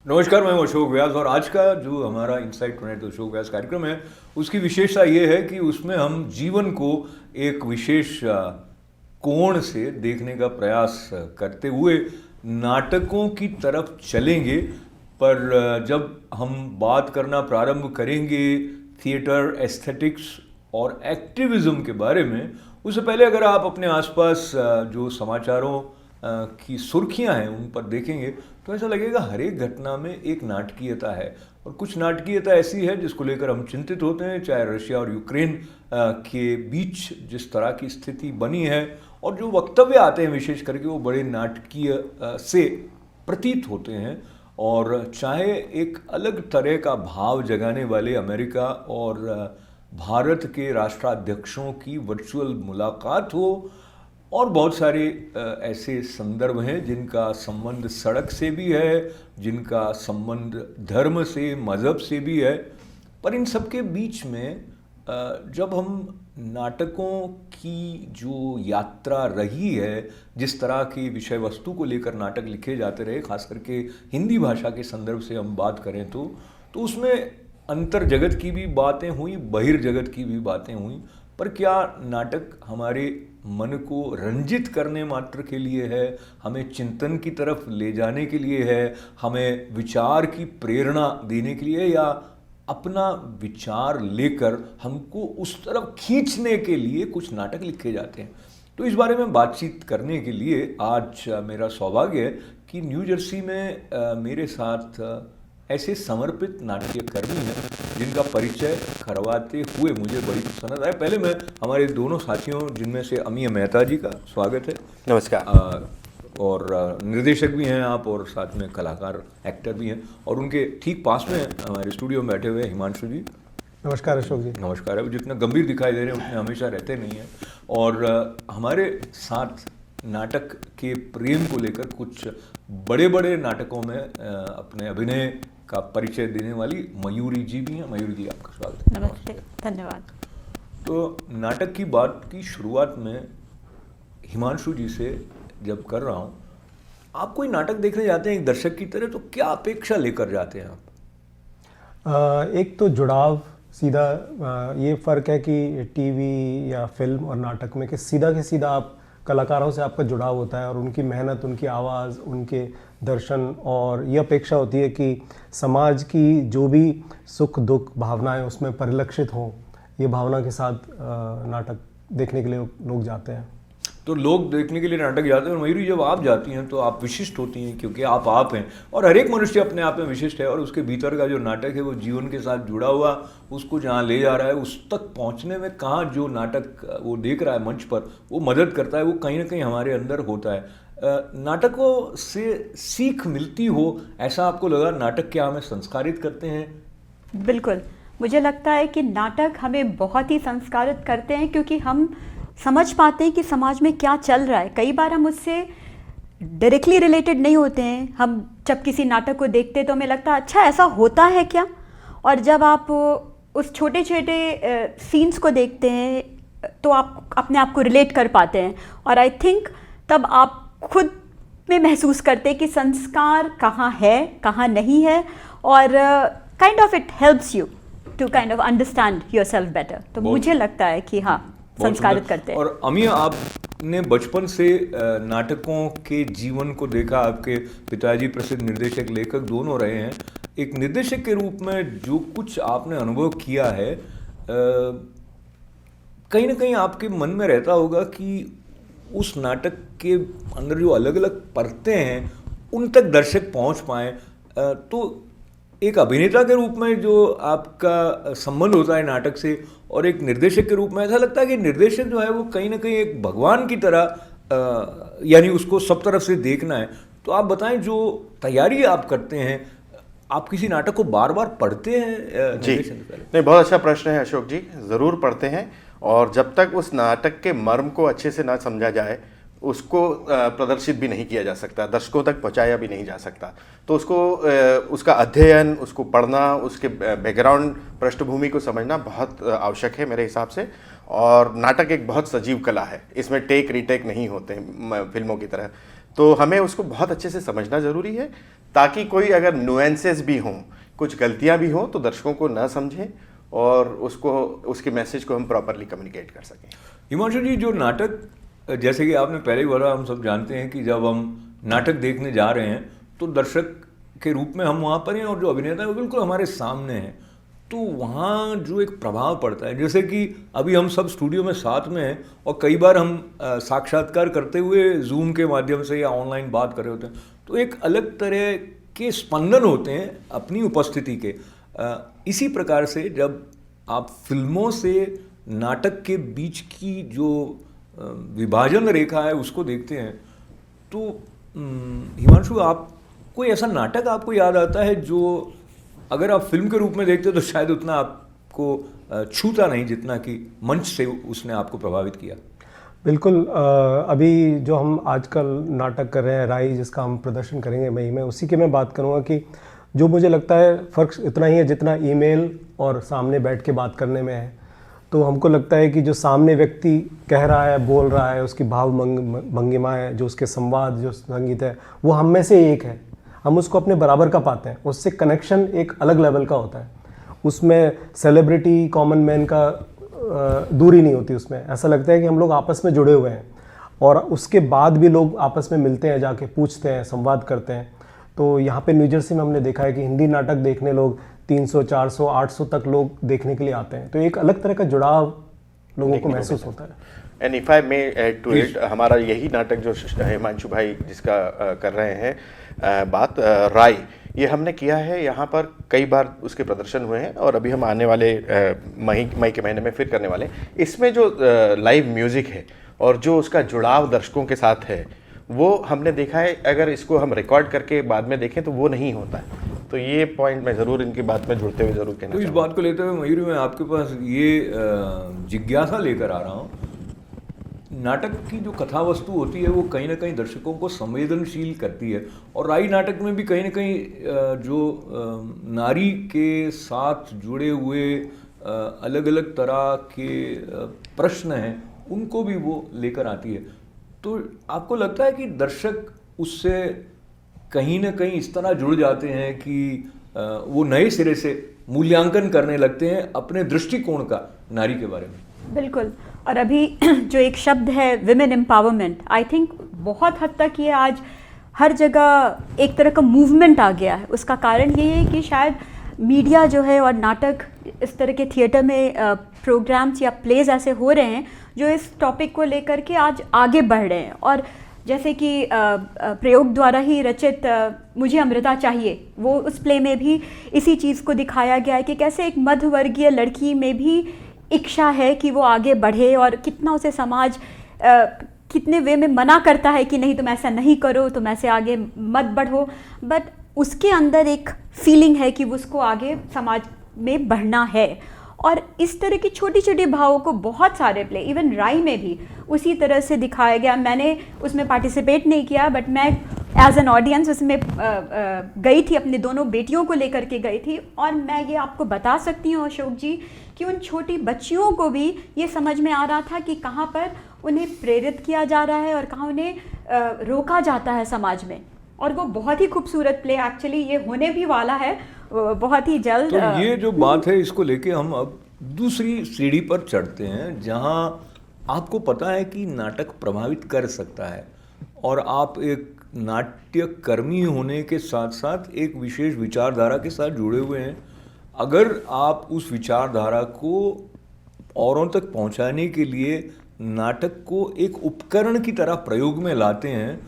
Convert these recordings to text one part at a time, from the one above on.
नमस्कार, मैं हूं अशोक व्यास और आज का जो हमारा इनसाइट टुनाइट अशोक व्यास कार्यक्रम है उसकी विशेषता ये है कि उसमें हम जीवन को एक विशेष कोण से देखने का प्रयास करते हुए नाटकों की तरफ चलेंगे। पर जब हम बात करना प्रारंभ करेंगे थिएटर एस्थेटिक्स और एक्टिविज्म के बारे में, उससे पहले अगर आप अपने आसपास जो समाचारों की सुर्खियां हैं उन पर देखेंगे तो ऐसा लगेगा हर एक घटना में एक नाटकीयता है। और कुछ नाटकीयता ऐसी है जिसको लेकर हम चिंतित होते हैं, चाहे रशिया और यूक्रेन के बीच जिस तरह की स्थिति बनी है और जो वक्तव्य आते हैं विशेष करके वो बड़े नाटकीय से प्रतीत होते हैं। और चाहे एक अलग तरह का भाव जगाने वाले अमेरिका और भारत के राष्ट्राध्यक्षों की वर्चुअल मुलाकात हो और बहुत सारे ऐसे संदर्भ हैं जिनका संबंध सड़क से भी है, जिनका संबंध धर्म से मज़हब से भी है। पर इन सब के बीच में जब हम नाटकों की जो यात्रा रही है, जिस तरह की विषय वस्तु को लेकर नाटक लिखे जाते रहे, खास करके हिंदी भाषा के संदर्भ से हम बात करें तो उसमें अंतर जगत की भी बातें हुई, बहिर्जगत की भी बातें हुई। पर क्या नाटक हमारे मन को रंजित करने मात्र के लिए है, हमें चिंतन की तरफ ले जाने के लिए है, हमें विचार की प्रेरणा देने के लिए, या अपना विचार लेकर हमको उस तरफ खींचने के लिए कुछ नाटक लिखे जाते हैं? तो इस बारे में बातचीत करने के लिए आज मेरा सौभाग्य है कि न्यू जर्सी में मेरे साथ ऐसे समर्पित नाट्य कर्मी हैं जिनका परिचय करवाते हुए मुझे बड़ी पसंद आया। पहले मैं हमारे दोनों साथियों जिनमें से अमीय मेहता जी का स्वागत है। नमस्कार। और निर्देशक भी हैं आप और साथ में कलाकार एक्टर भी हैं, और उनके ठीक पास में हमारे स्टूडियो में बैठे हुए हिमांशु जी। नमस्कार अशोक जी। नमस्कार। अब जितना गंभीर दिखाई दे रहे हैं उतने हमेशा रहते नहीं हैं। और हमारे साथ नाटक के प्रेम को लेकर कुछ बड़े बड़े नाटकों में अपने अभिनय का परिचय देने वाली मयूरी जी भी हैं। मयूरी जी, आपका स्वागत है। नमस्ते, धन्यवाद। तो नाटक की बात की शुरुआत में हिमांशु जी से जब कर रहा हूँ, आप कोई नाटक देखने जाते हैं एक दर्शक की तरह, तो क्या अपेक्षा लेकर जाते हैं आप? एक तो जुड़ाव सीधा, ये फ़र्क है कि टीवी या फिल्म और नाटक में कि सीधा आप कलाकारों से आपका जुड़ाव होता है और उनकी मेहनत, उनकी आवाज़, उनके दर्शन, और ये अपेक्षा होती है कि समाज की जो भी सुख दुख भावनाएं उसमें परिलक्षित हों। ये भावना के साथ नाटक देखने के लिए लोग जाते हैं। तो लोग देखने के लिए नाटक जाते हैं, और मयूरी जब आप जाती हैं तो आप विशिष्ट होती हैं क्योंकि आप हैं, और हर एक मनुष्य अपने आप में विशिष्ट है, और उसके भीतर का जो नाटक है वो जीवन के साथ जुड़ा हुआ, उसको जहाँ ले जा रहा है उस तक पहुँचने में कहाँ जो नाटक वो देख रहा है मंच पर वो मदद करता है, वो कहीं ना कहीं हमारे अंदर होता है। नाटकों से सीख मिलती हो ऐसा आपको लगा? नाटक क्या हमें संस्कारित करते हैं? बिल्कुल, मुझे लगता है कि नाटक हमें बहुत ही संस्कारित करते हैं क्योंकि हम समझ पाते हैं कि समाज में क्या चल रहा है। कई बार हम उससे डायरेक्टली रिलेटेड नहीं होते हैं, हम जब किसी नाटक को देखते हैं तो हमें लगता है अच्छा ऐसा होता है क्या, और जब आप उस छोटे छोटे सीन्स को देखते हैं तो आप अपने आप को रिलेट कर पाते हैं, और आई थिंक तब आप खुद में महसूस करते हैं कि संस्कार कहाँ है कहाँ नहीं है, और kind of it helps you to kind of understand yourself better. तो मुझे लगता है कि हाँ, संस्कारित करते हैं। और अमीय, आपने बचपन से नाटकों के जीवन को देखा, आपके पिताजी प्रसिद्ध निर्देशक लेखक दोनों रहे हैं। एक निर्देशक के रूप में जो कुछ आपने अनुभव किया है, कहीं ना कहीं आपके मन में रहता होगा कि उस नाटक के अंदर जो अलग अलग परतें हैं उन तक दर्शक पहुंच पाएँ। तो एक अभिनेता के रूप में जो आपका संबंध होता है नाटक से, और एक निर्देशक के रूप में ऐसा लगता है कि निर्देशक जो है वो कहीं ना कहीं एक भगवान की तरह, यानी उसको सब तरफ से देखना है। तो आप बताएं, जो तैयारी आप करते हैं, आप किसी नाटक को बार बार पढ़ते हैं? जी नहीं, बहुत अच्छा प्रश्न है अशोक जी। ज़रूर पढ़ते हैं, और जब तक उस नाटक के मर्म को अच्छे से ना समझा जाए उसको प्रदर्शित भी नहीं किया जा सकता, दर्शकों तक पहुंचाया भी नहीं जा सकता। तो उसका अध्ययन, उसको पढ़ना, उसके बैकग्राउंड पृष्ठभूमि को समझना बहुत आवश्यक है मेरे हिसाब से। और नाटक एक बहुत सजीव कला है, इसमें टेक रीटेक नहीं होते हैं फिल्मों की तरह। तो हमें उसको बहुत अच्छे से समझना ज़रूरी है, ताकि कोई अगर नुएंसेस भी हों, कुछ गलतियां भी हों, तो दर्शकों को ना समझें और उसके मैसेज को हम प्रॉपरली कम्युनिकेट कर सकें। हिमांशु जी, जो नाटक, जैसे कि आपने पहले ही बोला, हम सब जानते हैं कि जब हम नाटक देखने जा रहे हैं तो दर्शक के रूप में हम वहाँ पर हैं और जो अभिनेता है वो बिल्कुल हमारे सामने हैं। तो वहाँ जो एक प्रभाव पड़ता है, जैसे कि अभी हम सब स्टूडियो में साथ में हैं और कई बार हम साक्षात्कार करते हुए जूम के माध्यम से या ऑनलाइन बात कर रहे होते हैं, तो एक अलग तरह के स्पंदन होते हैं अपनी उपस्थिति के। इसी प्रकार से जब आप फिल्मों से नाटक के बीच की जो विभाजन रेखा है उसको देखते हैं, तो हिमांशु, आप कोई ऐसा नाटक आपको याद आता है जो अगर आप फिल्म के रूप में देखते तो शायद उतना आपको छूता नहीं जितना कि मंच से उसने आपको प्रभावित किया? बिल्कुल। अभी जो हम आजकल नाटक कर रहे हैं राई, जिसका हम प्रदर्शन करेंगे मई में, उसी की मैं बात करूँगा कि जो मुझे लगता है फ़र्क इतना ही है जितना ईमेल और सामने बैठ के बात करने में है। तो हमको लगता है कि जो सामने व्यक्ति कह रहा है, बोल रहा है, उसकी भाव भंगिमा है, जो उसके संवाद, जो संगीत है, वो हम में से एक है। हम उसको अपने बराबर का पाते हैं, उससे कनेक्शन एक अलग लेवल का होता है। उसमें सेलिब्रिटी, कॉमन मैन का दूरी नहीं होती। उसमें ऐसा लगता है कि हम लोग आपस में जुड़े हुए हैं और उसके बाद भी लोग आपस में मिलते हैं, जाके पूछते हैं, संवाद करते हैं। तो यहाँ पे न्यू जर्सी में हमने देखा है कि हिंदी नाटक देखने लोग 300, 400, 800 तक लोग देखने के लिए आते हैं। तो एक अलग तरह का जुड़ाव लोगों को महसूस होता है। And if I may add to it, हमारा यही नाटक जो हिमांशु भाई जिसका कर रहे हैं बात, राय, ये हमने किया है। यहाँ पर कई बार उसके प्रदर्शन हुए हैं और अभी हम आने वाले मई के महीने में फिर करने वाले हैं। इसमें जो लाइव म्यूज़िक है और जो उसका जुड़ाव दर्शकों के साथ है, वो हमने देखा है। अगर इसको हम रिकॉर्ड करके बाद में देखें तो वो नहीं होता है। तो ये पॉइंट मैं ज़रूर इनकी बात में जुड़ते हुए ज़रूर कहना तो इस बात को लेते हुए मयूरी, मैं आपके पास ये जिज्ञासा लेकर आ रहा हूँ, नाटक की जो कथा वस्तु होती है वो कहीं ना कहीं दर्शकों को संवेदनशील करती है, और राई नाटक में भी कहीं ना कहीं जो नारी के साथ जुड़े हुए अलग अलग तरह के प्रश्न हैं उनको भी वो लेकर आती है। तो आपको लगता है कि दर्शक उससे कहीं ना कहीं इस तरह जुड़ जाते हैं कि वो नए सिरे से मूल्यांकन करने लगते हैं अपने दृष्टिकोण का नारी के बारे में? बिल्कुल। और अभी जो एक शब्द है विमेन एम्पावरमेंट, आई थिंक बहुत हद तक ये आज हर जगह एक तरह का मूवमेंट आ गया है। उसका कारण ये है कि शायद मीडिया जो है और नाटक, इस तरह के थिएटर में प्रोग्राम्स या प्लेज ऐसे हो रहे हैं जो इस टॉपिक को लेकर के आज आगे बढ़ रहे हैं। और जैसे कि प्रयोग द्वारा ही रचित मुझे अमृता चाहिए, वो उस प्ले में भी इसी चीज़ को दिखाया गया है कि कैसे एक मध्यवर्गीय लड़की में भी इच्छा है कि वो आगे बढ़े और कितना उसे समाज कितने वे में मना करता है कि नहीं तुम ऐसा नहीं करो, तुम ऐसे आगे मत बढ़ो, बट उसके अंदर एक फीलिंग है कि उसको आगे समाज में बढ़ना है। और इस तरह की छोटी छोटी भावों को बहुत सारे प्ले, इवन राई में भी उसी तरह से दिखाया गया। मैंने उसमें पार्टिसिपेट नहीं किया, बट मैं एज एन ऑडियंस उसमें गई थी, अपने दोनों बेटियों को लेकर के गई थी। और मैं ये आपको बता सकती हूँ अशोक जी कि उन छोटी बच्चियों को भी ये समझ में आ रहा था कि कहाँ पर उन्हें प्रेरित किया जा रहा है और कहाँ उन्हें रोका जाता है समाज में। और वो बहुत ही खूबसूरत प्ले एक्चुअली ये होने भी वाला है बहुत ही जल्द। तो ये जो बात है इसको लेके हम अब दूसरी सीढ़ी पर चढ़ते हैं, जहाँ आपको पता है कि नाटक प्रभावित कर सकता है और आप एक नाट्यकर्मी होने के साथ साथ एक विशेष विचारधारा के साथ जुड़े हुए हैं। अगर आप उस विचारधारा को औरों तक पहुंचाने के लिए नाटक को एक उपकरण की तरह प्रयोग में लाते हैं,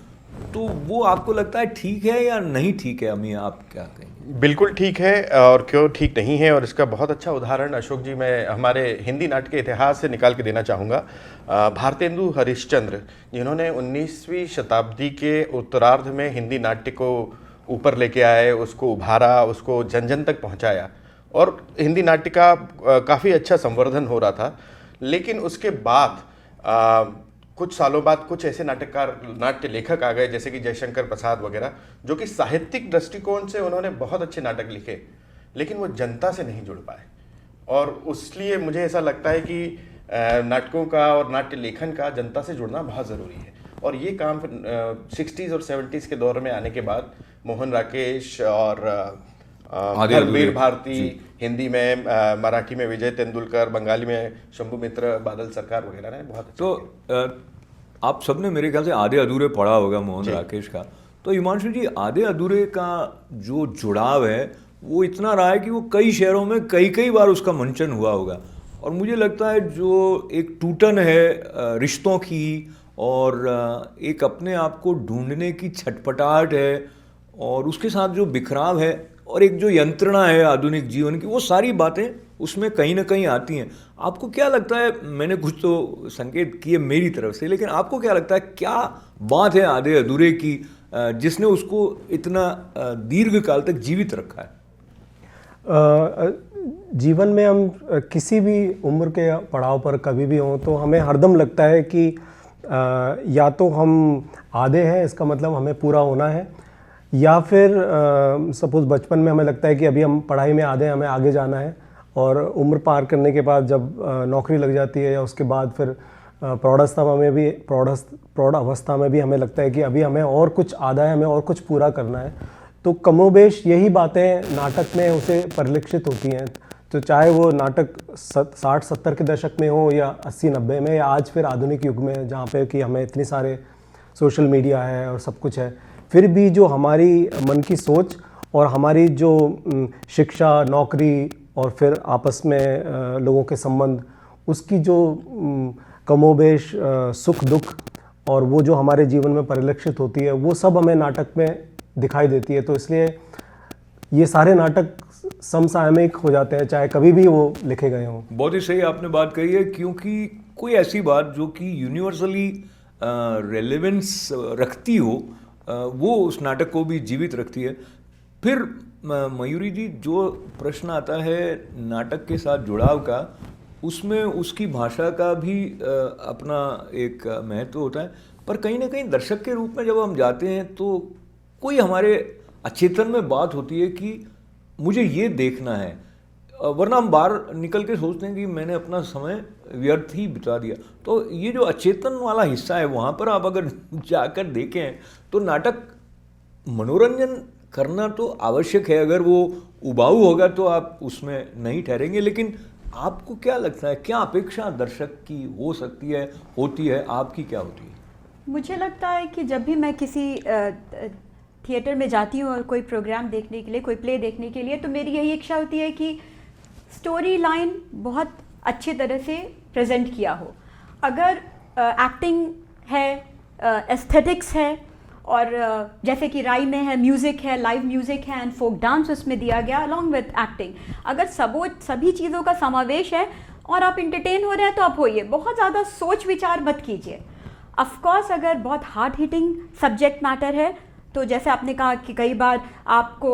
तो वो आपको लगता है ठीक है या नहीं ठीक है? अमी, आप क्या कहेंगे? बिल्कुल ठीक है, और क्यों ठीक नहीं है। और इसका बहुत अच्छा उदाहरण अशोक जी मैं हमारे हिंदी नाट्य के इतिहास से निकाल के देना चाहूँगा। भारतेंदु हरिश्चंद्र, जिन्होंने 19वीं शताब्दी के उत्तरार्ध में हिंदी नाट्य को ऊपर लेके आए, उसको उभारा, उसको जन जन तक पहुँचाया, और हिंदी नाट्य का काफ़ी अच्छा संवर्धन हो रहा था। लेकिन उसके बाद कुछ सालों बाद कुछ ऐसे नाटककार, नाट्य लेखक आ गए जैसे कि जयशंकर प्रसाद वगैरह, जो कि साहित्यिक दृष्टिकोण से उन्होंने बहुत अच्छे नाटक लिखे, लेकिन वो जनता से नहीं जुड़ पाए। और इसलिए मुझे ऐसा लगता है कि नाटकों का और नाट्य लेखन का जनता से जुड़ना बहुत ज़रूरी है। और ये काम 60s और 70s के दौर में आने के बाद मोहन राकेश और अधूरे। भारती, हिंदी में मराठी में विजय तेंदुलकर, बंगाली में शंभू मित्र, बादल सरकार वगैरह ने बहुत तो आप सबने मेरे ख्याल से आधे अधूरे पढ़ा होगा मोहन राकेश का। तो हिमांशु जी, आधे अधूरे का जो जुड़ाव है वो इतना रहा है कि वो कई शहरों में कई कई बार उसका मंचन हुआ होगा, और मुझे लगता है जो एक टूटन है रिश्तों की और एक अपने आप को ढूंढने की छटपटाहट है, और उसके साथ जो बिखराव है और एक जो यंत्रणा है आधुनिक जीवन की, वो सारी बातें उसमें कहीं ना कहीं आती हैं। आपको क्या लगता है, मैंने कुछ तो संकेत किए मेरी तरफ से, लेकिन आपको क्या लगता है क्या बात है आधे अधूरे की जिसने उसको इतना दीर्घ काल तक जीवित रखा है? जीवन में हम किसी भी उम्र के पड़ाव पर कभी भी हों तो हमें हरदम लगता है कि या तो हम आधे हैं, इसका मतलब हमें पूरा होना है, या फिर सपोज बचपन में हमें लगता है कि अभी हम पढ़ाई में आधे हैं, हमें आगे जाना है, और उम्र पार करने के बाद जब नौकरी लग जाती है या उसके बाद फिर प्रौढ़ अवस्था में भी हमें लगता है कि अभी हमें और कुछ आधा है, हमें और कुछ पूरा करना है। तो कमोबेश यही बातें नाटक में उसे परिलक्षित होती हैं। तो चाहे वो नाटक 60-70 के दशक में हो या 80-90 में, या आज फिर आधुनिक युग में जहाँ पे कि हमें इतनी सारे सोशल मीडिया है और सब कुछ है, फिर भी जो हमारी मन की सोच और हमारी जो शिक्षा, नौकरी और फिर आपस में लोगों के संबंध, उसकी जो कमोबेश सुख दुख और वो जो हमारे जीवन में परिलक्षित होती है, वो सब हमें नाटक में दिखाई देती है। तो इसलिए ये सारे नाटक समसामयिक हो जाते हैं, चाहे कभी भी वो लिखे गए हों। बहुत ही सही आपने बात कही है, क्योंकि कोई ऐसी बात जो कि यूनिवर्सली रेलेवेंस रखती हो वो उस नाटक को भी जीवित रखती है। फिर मयूरी जी, जो प्रश्न आता है नाटक के साथ जुड़ाव का, उसमें उसकी भाषा का भी अपना एक महत्व होता है, पर कहीं ना कहीं दर्शक के रूप में जब हम जाते हैं तो कोई हमारे अचेतन में बात होती है कि मुझे ये देखना है, वरना हम बाहर निकल के सोचते हैं कि मैंने अपना समय व्यर्थ ही बिता दिया। तो ये जो अचेतन वाला हिस्सा है, वहाँ पर आप अगर जाकर देखें तो नाटक मनोरंजन करना तो आवश्यक है, अगर वो उबाऊ होगा तो आप उसमें नहीं ठहरेंगे। लेकिन आपको क्या लगता है, क्या अपेक्षा दर्शक की हो सकती है, होती है, आपकी क्या होती है? मुझे लगता है कि जब भी मैं किसी थिएटर में जाती हूँ और कोई प्रोग्राम देखने के लिए, कोई प्ले देखने के लिए, तो मेरी यही इच्छा होती है कि स्टोरी लाइन बहुत अच्छी तरह से प्रेजेंट किया हो। अगर एक्टिंग है, एस्थेटिक्स है, और जैसे कि राई में है, म्यूज़िक है, लाइव म्यूज़िक है एंड फोक डांस उसमें दिया गया अलॉन्ग विद एक्टिंग, अगर सभी चीज़ों का समावेश है और आप इंटरटेन हो रहे हैं तो आप होइए, बहुत ज़्यादा सोच विचार मत कीजिए। ऑफ कोर्स अगर बहुत हार्ड हिटिंग सब्जेक्ट मैटर है तो जैसे आपने कहा कि कई बार आपको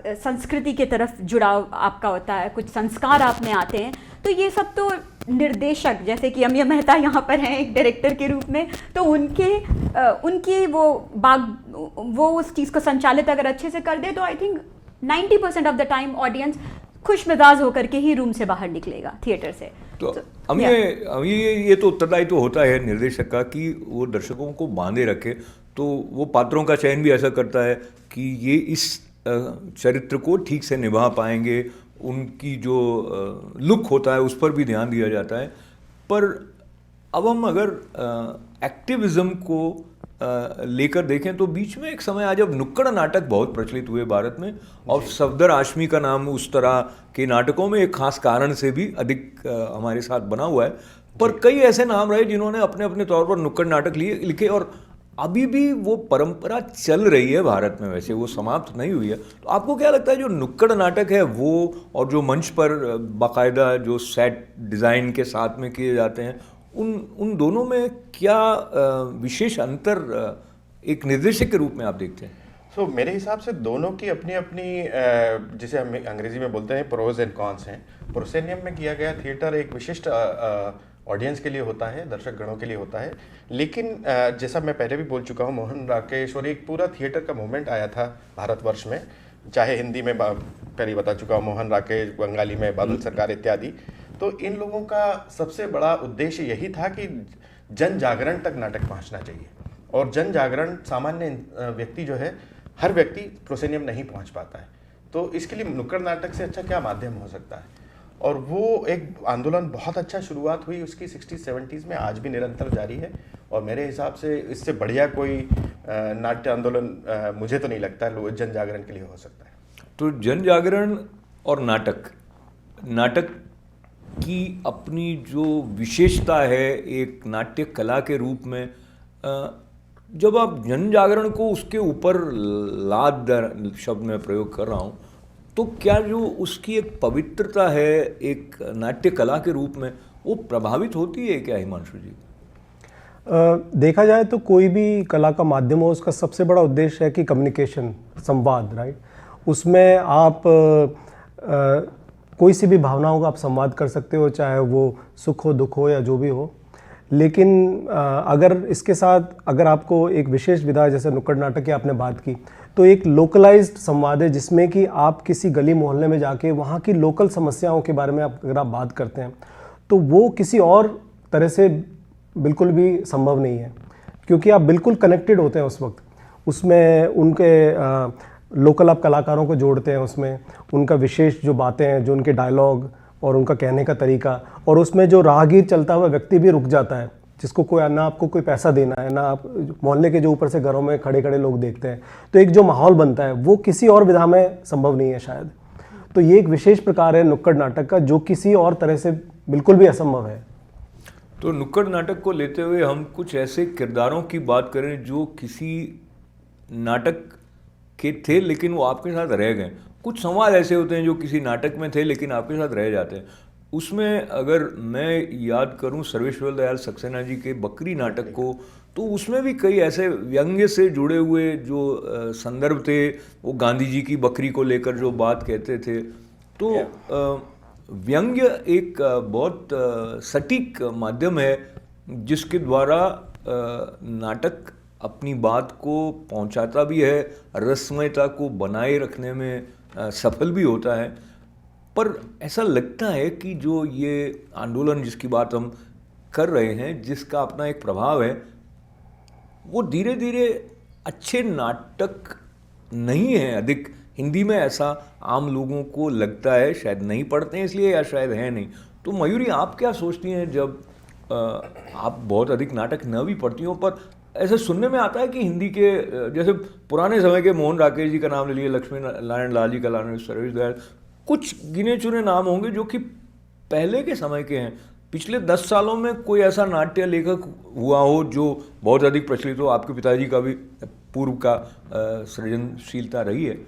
संस्कृति की तरफ जुड़ाव आपका होता है, कुछ संस्कार आप में आते हैं, तो ये सब तो निर्देशक जैसे कि अमिया मेहता यहाँ पर हैं एक डायरेक्टर के रूप में, तो उनकी वो उस चीज़ को संचालित अगर अच्छे से कर दे तो I think 90% of the time audience खुश मिजाज होकर के ही रूम से बाहर निकलेगा थिएटर से। तो ये तो उत्तरदायित्व तो होता है निर्देशक का कि वो दर्शकों को बांधे रखे, तो वो पात्रों का चयन भी ऐसा करता है कि ये इस चरित्र को ठीक से निभा पाएंगे, उनकी जो लुक होता है उस पर भी ध्यान दिया जाता है। पर अब हम अगर एक्टिविज़्म को लेकर देखें तो बीच में एक समय आया जब नुक्कड़ नाटक बहुत प्रचलित हुए भारत में, और सफदर आशमी का नाम उस तरह के नाटकों में एक खास कारण से भी अधिक हमारे साथ बना हुआ है। पर कई ऐसे नाम रहे जिन्होंने अपने अपने तौर पर नुक्कड़ नाटक लिखे, और अभी भी वो परंपरा चल रही है भारत में, वैसे वो समाप्त नहीं हुई है। तो आपको क्या लगता है जो नुक्कड़ नाटक है वो और जो मंच पर बाकायदा जो सेट डिज़ाइन के साथ में किए जाते हैं, उन दोनों में क्या विशेष अंतर एक निर्देशक के रूप में आप देखते हैं? तो मेरे हिसाब से दोनों की अपनी अपनी जिसे हम अंग्रेजी में बोलते हैं प्रोज एंड कॉन्स हैं। प्रोसेनियम में किया गया थिएटर एक विशिष्ट ऑडियंस के लिए होता है, दर्शक गणों के लिए होता है, लेकिन जैसा मैं पहले भी बोल चुका हूँ, मोहन राकेश और एक पूरा थिएटर का मूवमेंट आया था भारतवर्ष में, चाहे हिंदी में पहले बता चुका हूँ मोहन राकेश, बंगाली में बादल सरकार इत्यादि। तो इन लोगों का सबसे बड़ा उद्देश्य यही था कि जन जागरण तक नाटक पहुँचना चाहिए, और जन जागरण सामान्य व्यक्ति जो है, हर व्यक्ति प्रोसेनियम नहीं पहुंच पाता है। तो इसके लिए नुक्कड़ नाटक से अच्छा क्या माध्यम हो सकता है? और वो एक आंदोलन बहुत अच्छा शुरुआत हुई उसकी 60-70s में, आज भी निरंतर जारी है। और मेरे हिसाब से इससे बढ़िया कोई नाट्य आंदोलन मुझे तो नहीं लगता जन जागरण के लिए हो सकता है। तो जन जागरण और नाटक की अपनी जो विशेषता है एक नाट्य कला के रूप में, जब आप जन जागरण को उसके ऊपर लाद शब्द में प्रयोग कर रहा हूँ, तो क्या जो उसकी एक पवित्रता है एक नाट्य कला के रूप में, वो प्रभावित होती है क्या हिमांशु जी? देखा जाए तो कोई भी कला का माध्यम हो, उसका सबसे बड़ा उद्देश्य है कि कम्युनिकेशन, संवाद, राइट। उसमें आप कोई सी भी भावनाओं का आप संवाद कर सकते हो, चाहे वो सुख हो, दुख हो या जो भी हो। लेकिन अगर इसके साथ अगर आपको एक विशेष विधा, जैसे नुक्कड़ नाटक की आपने बात की, तो एक लोकलाइज्ड संवाद है जिसमें कि आप किसी गली मोहल्ले में जाके वहाँ की लोकल समस्याओं के बारे में अगर आप बात करते हैं, तो वो किसी और तरह से बिल्कुल भी संभव नहीं है, क्योंकि आप बिल्कुल कनेक्टेड होते हैं उस वक्त। उसमें उनके लोकल आप कलाकारों को जोड़ते हैं, उसमें उनका विशेष जो बातें हैं, जो उनके डायलॉग और उनका कहने का तरीका, और उसमें जो राहगीर चलता हुआ व्यक्ति भी रुक जाता है, जिसको कोई ना आपको कोई पैसा देना है, ना आप मोहल्ले के जो ऊपर से घरों में खड़े खड़े लोग देखते हैं, तो एक जो माहौल बनता है वो किसी और विधा में संभव नहीं है शायद। तो ये एक विशेष प्रकार है नुक्कड़ नाटक का, जो किसी और तरह से बिल्कुल भी असंभव है। तो नुक्कड़ नाटक को लेते हुए हम कुछ ऐसे किरदारों की बात करें जो किसी नाटक के थे लेकिन वो आपके साथ रह गए। कुछ संवाद ऐसे होते हैं जो किसी नाटक में थे लेकिन आपके साथ रह जाते हैं। उसमें अगर मैं याद करूं सर्वेश्वर दयाल सक्सेना जी के बकरी नाटक को, तो उसमें भी कई ऐसे व्यंग्य से जुड़े हुए जो संदर्भ थे, वो गांधी जी की बकरी को लेकर जो बात कहते थे। तो व्यंग्य एक बहुत सटीक माध्यम है जिसके द्वारा नाटक अपनी बात को पहुंचाता भी है, रसमयता को बनाए रखने में सफल भी होता है। पर ऐसा लगता है कि जो ये आंदोलन जिसकी बात हम कर रहे हैं, जिसका अपना एक प्रभाव है, वो धीरे धीरे अच्छे नाटक नहीं है अधिक हिंदी में, ऐसा आम लोगों को लगता है। शायद नहीं पढ़ते हैं इसलिए, या शायद है नहीं। तो मयूरी, आप क्या सोचती हैं जब आप बहुत अधिक नाटक न भी पढ़ती हो, पर ऐसे सुनने में आता है कि हिंदी के जैसे पुराने समय के मोहन राकेश जी का नाम ले लिए, लक्ष्मी नारायण लाल जी का नाम ले, सर्वेश दयाल, कुछ गिने चुने नाम होंगे जो कि पहले के समय के हैं। पिछले 10 सालों में कोई ऐसा नाट्य लेखक हुआ हो जो बहुत अधिक प्रचलित हो? आपके पिताजी का भी पूर्व का सृजनशीलता रही है।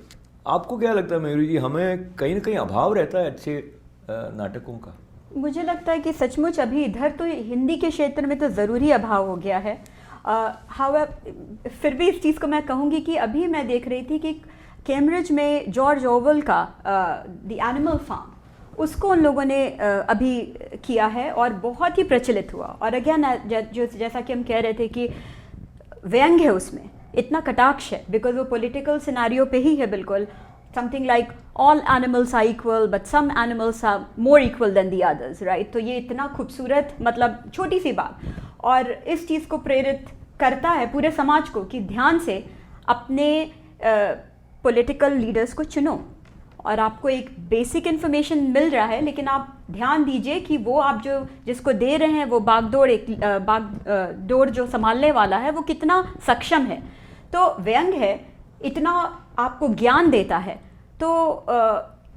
आपको क्या लगता है मयूरी जी, हमें कहीं ना कहीं अभाव रहता है अच्छे नाटकों का? मुझे लगता है कि सचमुच अभी इधर तो हिंदी के क्षेत्र में तो ज़रूरी अभाव हो गया है। फिर भी इस चीज़ को मैं कहूँगी कि अभी मैं देख रही थी कि कैम्ब्रिज में जॉर्ज ऑरवेल का द एनिमल फार्म, उसको उन लोगों ने अभी किया है और बहुत ही प्रचलित हुआ। और अगेन जैसा कि हम कह रहे थे कि व्यंग्य है उसमें, इतना कटाक्ष है, बिकॉज वो पॉलिटिकल सिनारियो पे ही है बिल्कुल। Something like all animals are equal but some animals are more equal than the others, right. तो ये इतना खूबसूरत, मतलब छोटी सी बात, और इस चीज़ को प्रेरित करता है पूरे समाज को कि ध्यान से अपने पॉलिटिकल लीडर्स को चुनो। और आपको एक बेसिक इन्फॉर्मेशन मिल रहा है, लेकिन आप ध्यान दीजिए कि वो आप जो जिसको दे रहे हैं वो बागडोर जो संभालने वाला है वो कितना सक्षम है। तो व्यंग्य है, इतना आपको ज्ञान देता है। तो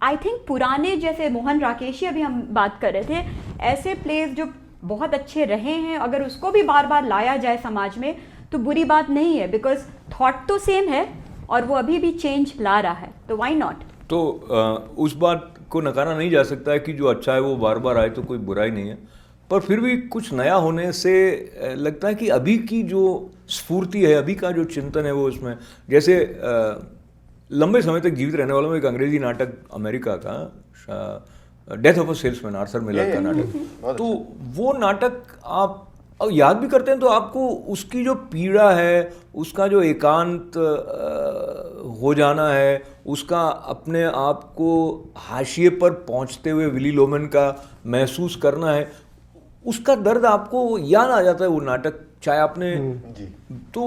आई थिंक पुराने जैसे मोहन राकेशी अभी हम बात कर रहे थे, ऐसे प्लेस जो बहुत अच्छे रहे हैं, अगर उसको भी बार बार लाया जाए समाज में तो बुरी बात नहीं है, बिकॉज थॉट तो सेम है और वो अभी भी चेंज ला रहा है, तो व्हाई नॉट। तो उस बात को नकारा नहीं जा सकता है कि जो अच्छा है वो बार बार आए तो कोई बुराई नहीं है, पर फिर भी कुछ नया होने से लगता है कि अभी की जो स्फूर्ति है, अभी का जो चिंतन है वो उसमें, जैसे लंबे समय तक जीवित रहने वालों में एक अंग्रेजी नाटक अमेरिका का death of a salesman, Arthur Miller का नाटक, तो वो नाटक आप याद भी करते हैं तो आपको उसकी जो पीड़ा है, उसका जो एकांत हो जाना है, उसका अपने आप को हाशिए पर पहुंचते हुए विली लोमन का महसूस करना है, उसका दर्द आपको याद आ जाता है वो नाटक चाहे आपने जी तो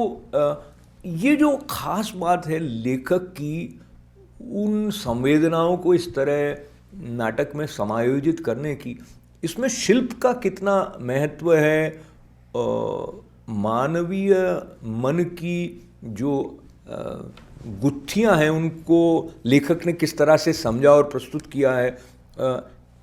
ये जो खास बात है लेखक की उन संवेदनाओं को इस तरह नाटक में समायोजित करने की, इसमें शिल्प का कितना महत्व है, मानवीय मन की जो गुत्थियां हैं उनको लेखक ने किस तरह से समझा और प्रस्तुत किया है।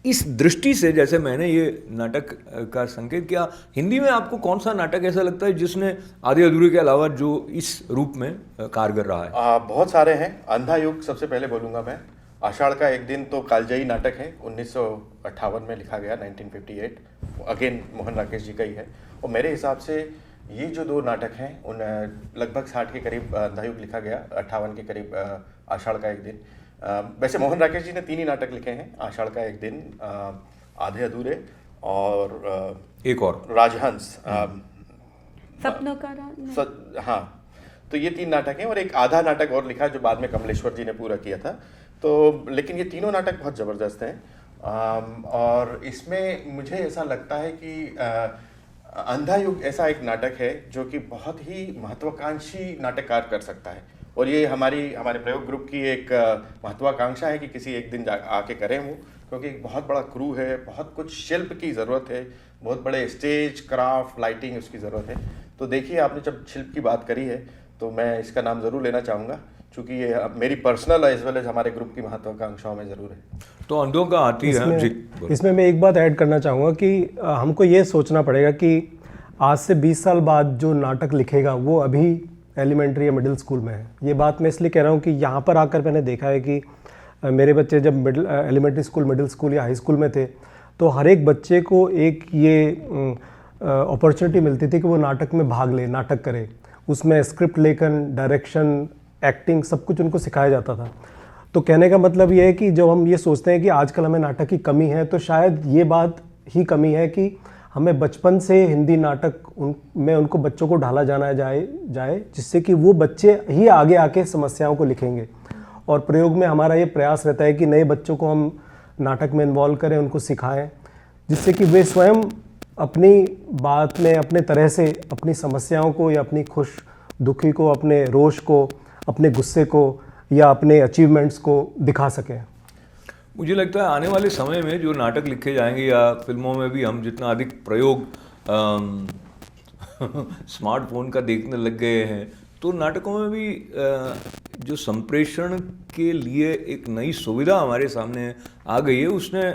इस दृष्टि से जैसे मैंने ये नाटक का संकेत किया, हिंदी में आपको कौन सा नाटक ऐसा लगता है जिसने आधे अधूरे के अलावा जो इस रूप में कारगर रहा है? बहुत सारे हैं। अंधा युग सबसे पहले बोलूँगा मैं। आषाढ़ का एक दिन तो कालजयी नाटक है, 1958 में लिखा गया, 1958, अगेन मोहन राकेश जी का ही है। और मेरे हिसाब से ये जो दो नाटक हैं उन लगभग 60 के करीब अंधा युग लिखा गया, 58 के करीब आषाढ़ का एक दिन। वैसे मोहन राकेश जी ने 3 ही नाटक लिखे हैं, आषाढ़ का एक दिन, आधे अधूरे और एक और राजहंस, सपनों का राज। हाँ, तो ये 3 नाटक हैं और एक आधा नाटक और लिखा जो बाद में कमलेश्वर जी ने पूरा किया था। तो लेकिन ये तीनों नाटक बहुत ज़बरदस्त हैं। और इसमें मुझे ऐसा लगता है कि अंधा युग ऐसा एक नाटक है जो कि बहुत ही महत्वाकांक्षी नाटककार कर सकता है। और ये हमारे प्रयोग ग्रुप की एक महत्वाकांक्षा है कि किसी एक दिन आके करें वो, क्योंकि एक बहुत बड़ा क्रू है, बहुत कुछ शिल्प की ज़रूरत है, बहुत बड़े स्टेज क्राफ्ट लाइटिंग उसकी ज़रूरत है। तो देखिए, आपने जब शिल्प की बात करी है तो मैं इसका नाम ज़रूर लेना चाहूँगा, क्योंकि ये मेरी पर्सनल एज वेल एज हमारे ग्रुप की महत्वाकांक्षाओं में ज़रूर है। तो अंधों का आती है जी। इसमें मैं एक बात ऐड करना चाहूँगा कि हमको ये सोचना पड़ेगा कि आज से 20 साल बाद जो नाटक लिखेगा वो अभी एलिमेंट्री या मिडिल स्कूल में है। ये बात मैं इसलिए कह रहा हूँ कि यहाँ पर आकर मैंने देखा है कि मेरे बच्चे जब एलिमेंट्री स्कूल, मिडिल स्कूल या हाई स्कूल में थे तो हर एक बच्चे को एक ये अपॉर्चुनिटी मिलती थी कि वो नाटक में भाग ले, नाटक करे। उसमें स्क्रिप्ट लेखन, डायरेक्शन, एक्टिंग सब कुछ उनको सिखाया जाता था। तो कहने का मतलब ये है कि जब हम ये सोचते हैं कि आजकल हमें नाटक की कमी है, तो शायद ये बात ही कमी है कि हमें बचपन से हिंदी नाटक में उनको बच्चों को ढाला जाए जिससे कि वो बच्चे ही आगे आके समस्याओं को लिखेंगे। और प्रयोग में हमारा ये प्रयास रहता है कि नए बच्चों को हम नाटक में इन्वॉल्व करें, उनको सिखाएं, जिससे कि वे स्वयं अपनी बात में अपने तरह से अपनी समस्याओं को या अपनी खुश दुखी को, अपने रोष को, अपने गुस्से को या अपने अचीवमेंट्स को दिखा सकें। मुझे लगता है आने वाले समय में जो नाटक लिखे जाएंगे या फिल्मों में भी हम जितना अधिक प्रयोग स्मार्टफोन का देखने लग गए हैं, तो नाटकों में भी जो संप्रेषण के लिए एक नई सुविधा हमारे सामने आ गई है, उसने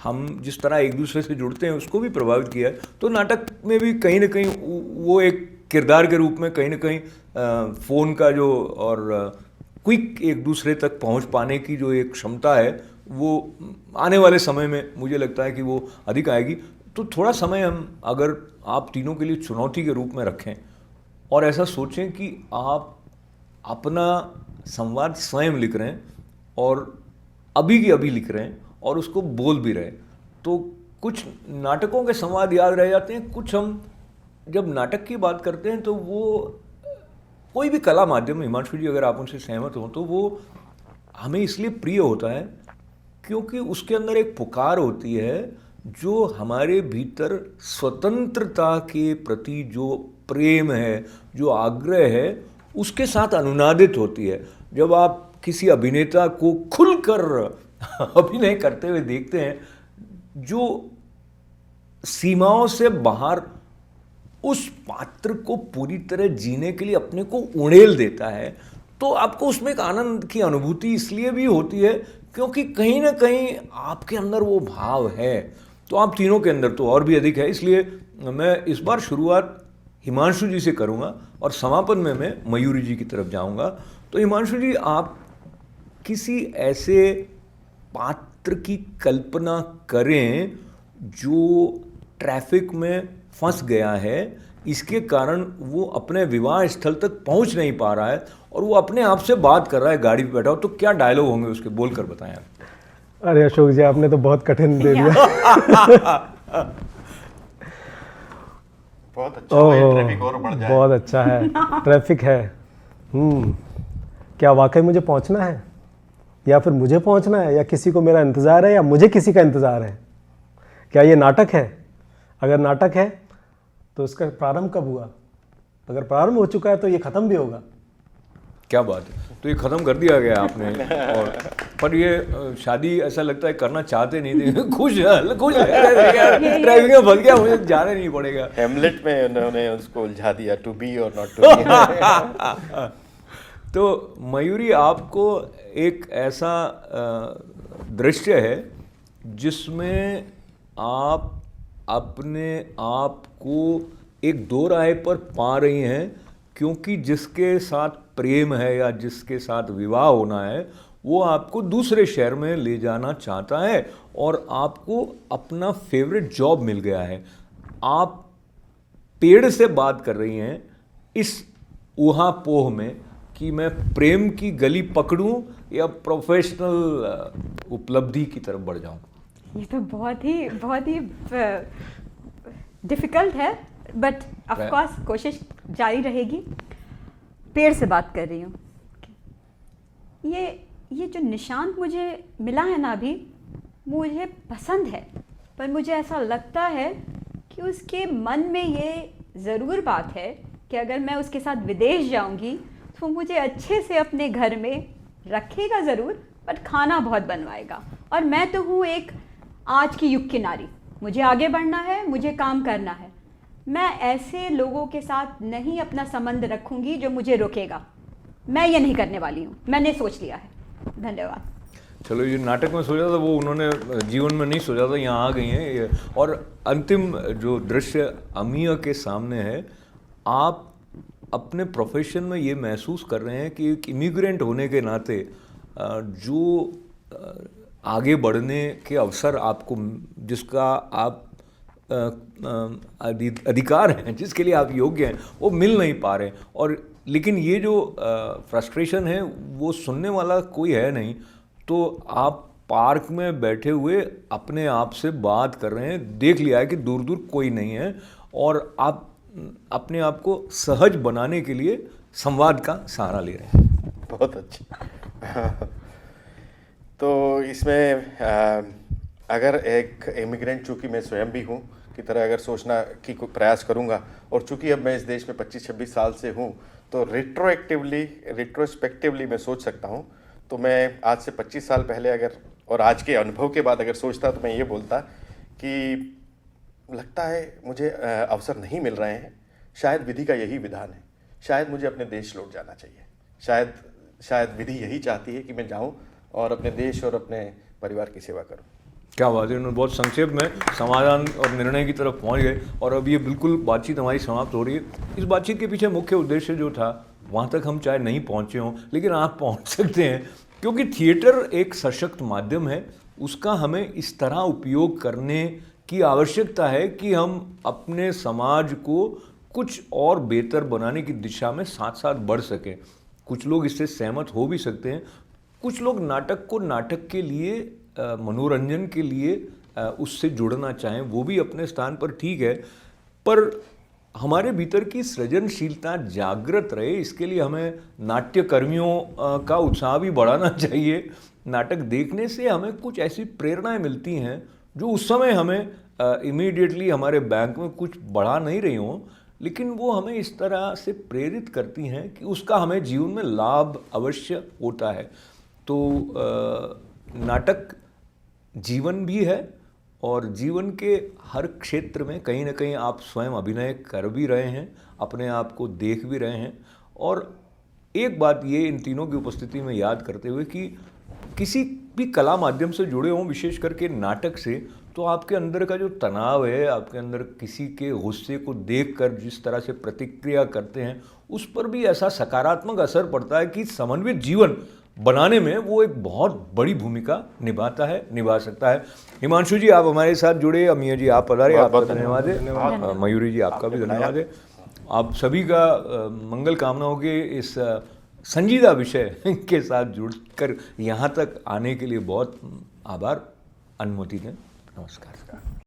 हम जिस तरह एक दूसरे से जुड़ते हैं उसको भी प्रभावित किया है। तो नाटक में भी कहीं ना कहीं वो एक किरदार के रूप में कहीं ना कहीं फ़ोन का जो और क्विक एक दूसरे तक पहुंच पाने की जो एक क्षमता है वो आने वाले समय में मुझे लगता है कि वो अधिक आएगी। तो थोड़ा समय हम अगर आप तीनों के लिए चुनौती के रूप में रखें और ऐसा सोचें कि आप अपना संवाद स्वयं लिख रहे हैं और अभी की अभी लिख रहे हैं और उसको बोल भी रहे, तो कुछ नाटकों के संवाद याद रह जाते हैं। कुछ हम जब नाटक की बात करते हैं तो वो कोई भी कला माध्यम, हिमांशु जी अगर आप उनसे सहमत हों, तो वो हमें इसलिए प्रिय होता है क्योंकि उसके अंदर एक पुकार होती है जो हमारे भीतर स्वतंत्रता के प्रति जो प्रेम है, जो आग्रह है, उसके साथ अनुनादित होती है। जब आप किसी अभिनेता को खुलकर अभिनय करते हुए देखते हैं, जो सीमाओं से बाहर उस पात्र को पूरी तरह जीने के लिए अपने को उड़ेल देता है, तो आपको उसमें एक आनंद की अनुभूति इसलिए भी होती है क्योंकि कहीं ना कहीं आपके अंदर वो भाव है। तो आप तीनों के अंदर तो और भी अधिक है। इसलिए मैं इस बार शुरुआत हिमांशु जी से करूंगा और समापन में मैं मयूरी जी की तरफ जाऊंगा। तो हिमांशु जी, आप किसी ऐसे पात्र की कल्पना करें जो ट्रैफिक में फंस गया है, इसके कारण वो अपने विवाह स्थल तक पहुंच नहीं पा रहा है और वो अपने आप से बात कर रहा है गाड़ी पे बैठा हो, तो क्या डायलॉग होंगे उसके, बोल कर बताएं आप। अरे अशोक जी, आपने तो बहुत कठिन दे दिया। बहुत अच्छा है, ट्रैफिक और बढ़ जाए। बहुत अच्छा है, ट्रैफिक है। क्या वाकई मुझे पहुंचना है या फिर मुझे पहुंचना है या किसी को मेरा इंतज़ार है या मुझे किसी का इंतज़ार है? क्या ये नाटक है? अगर नाटक है तो उसका प्रारंभ कब हुआ? अगर प्रारंभ हो चुका है तो ये खत्म भी होगा। क्या बात है, तो ये ख़त्म कर दिया गया आपने। और पर ये शादी ऐसा लगता है करना चाहते नहीं थे, खुश ड्राइविंग में फंस गया, मुझे जाना नहीं पड़ेगा। हेमलेट में उन्होंने उसको उलझा दिया, टू बी और नॉट टू बी। तो मयूरी, आपको एक ऐसा दृश्य है जिसमें आप अपने आप को एक दो राह पर पा रही हैं, क्योंकि जिसके साथ प्रेम है या जिसके साथ विवाह होना है वो आपको दूसरे शहर में ले जाना चाहता है और आपको अपना फेवरेट जॉब मिल गया है। आप पेड़ से बात कर रही हैं इस ऊहापोह में कि मैं प्रेम की गली पकड़ूं या प्रोफेशनल उपलब्धि की तरफ बढ़ जाऊं। ये तो बहुत ही डिफिकल्ट है, बट ऑफ कोर्स कोशिश जारी रहेगी। पेड़ से बात कर रही हूँ। ये जो निशांत मुझे मिला है ना अभी, मुझे पसंद है, पर मुझे ऐसा लगता है कि उसके मन में ये ज़रूर बात है कि अगर मैं उसके साथ विदेश जाऊंगी तो मुझे अच्छे से अपने घर में रखेगा ज़रूर, बट खाना बहुत बनवाएगा। और मैं तो हूँ एक आज की युग की नारी, मुझे आगे बढ़ना है, मुझे काम करना है। मैं ऐसे लोगों के साथ नहीं अपना संबंध रखूंगी जो मुझे रोकेगा। मैं ये नहीं करने वाली हूँ, मैंने सोच लिया है। धन्यवाद। चलो, ये नाटक में सोचा था वो उन्होंने जीवन में नहीं सोचा था, यहाँ आ गई हैं। और अंतिम जो दृश्य अमिया के सामने है, आप अपने प्रोफेशन में ये महसूस कर रहे हैं कि एक इमिग्रेंट होने के नाते जो आगे बढ़ने के अवसर आपको, जिसका आप अधिकार हैं, जिसके लिए आप योग्य हैं, वो मिल नहीं पा रहे। और लेकिन ये जो फ्रस्ट्रेशन है वो सुनने वाला कोई है नहीं, तो आप पार्क में बैठे हुए अपने आप से बात कर रहे हैं, देख लिया है कि दूर दूर कोई नहीं है, और आप अपने आप को सहज बनाने के लिए संवाद का सहारा ले रहे हैं। बहुत अच्छा। तो इसमें अगर एक इमिग्रेंट, चूँकि मैं स्वयं भी हूँ की तरह अगर सोचना की प्रयास करूँगा, और चूँकि अब मैं इस देश में 25-26 साल से हूँ, तो रिट्रोस्पेक्टिवली मैं सोच सकता हूँ। तो मैं आज से 25 साल पहले अगर, और आज के अनुभव के बाद अगर सोचता, तो मैं ये बोलता कि लगता है मुझे अवसर नहीं मिल रहे हैं, शायद विधि का यही विधान है, शायद मुझे अपने देश लौट जाना चाहिए, शायद विधि यही चाहती है कि मैं जाऊँ और अपने देश और अपने परिवार की सेवा करूँ। क्या बात है, उन्होंने बहुत संक्षेप में समाधान और निर्णय की तरफ पहुंच गए, और अब ये बिल्कुल बातचीत हमारी समाप्त हो रही है। इस बातचीत के पीछे मुख्य उद्देश्य जो था, वहाँ तक हम चाहे नहीं पहुँचे हों, लेकिन आप पहुँच सकते हैं, क्योंकि थिएटर एक सशक्त माध्यम है। उसका हमें इस तरह उपयोग करने की आवश्यकता है कि हम अपने समाज को कुछ और बेहतर बनाने की दिशा में साथ साथ बढ़ सकें। कुछ लोग इससे सहमत हो भी सकते हैं, कुछ लोग नाटक को नाटक के लिए, मनोरंजन के लिए उससे जुड़ना चाहें, वो भी अपने स्थान पर ठीक है। पर हमारे भीतर की सृजनशीलता जागृत रहे, इसके लिए हमें नाट्यकर्मियों का उत्साह भी बढ़ाना चाहिए। नाटक देखने से हमें कुछ ऐसी प्रेरणाएं मिलती हैं जो उस समय हमें इमीडिएटली हमारे बैंक में कुछ बढ़ा नहीं रही हों, लेकिन वो हमें इस तरह से प्रेरित करती हैं कि उसका हमें जीवन में लाभ अवश्य होता है। तो नाटक जीवन भी है, और जीवन के हर क्षेत्र में कहीं ना कहीं आप स्वयं अभिनय कर भी रहे हैं, अपने आप को देख भी रहे हैं। और एक बात ये इन तीनों की उपस्थिति में याद करते हुए कि किसी भी कला माध्यम से जुड़े हों, विशेष करके नाटक से, तो आपके अंदर का जो तनाव है, आपके अंदर किसी के गुस्से को देखकर जिस तरह से प्रतिक्रिया करते हैं, उस पर भी ऐसा सकारात्मक असर पड़ता है कि समन्वित जीवन बनाने में वो एक बहुत बड़ी भूमिका निभा सकता है। हिमांशु जी, आप हमारे साथ जुड़े, अमिया जी आप पधारे, आपका धन्यवाद है। मयूरी जी, आपका भी धन्यवाद है। आप सभी का मंगल कामनाओं के इस संजीदा विषय के साथ जुड़कर यहाँ तक आने के लिए बहुत आभार। अनुमति दें। नमस्कार।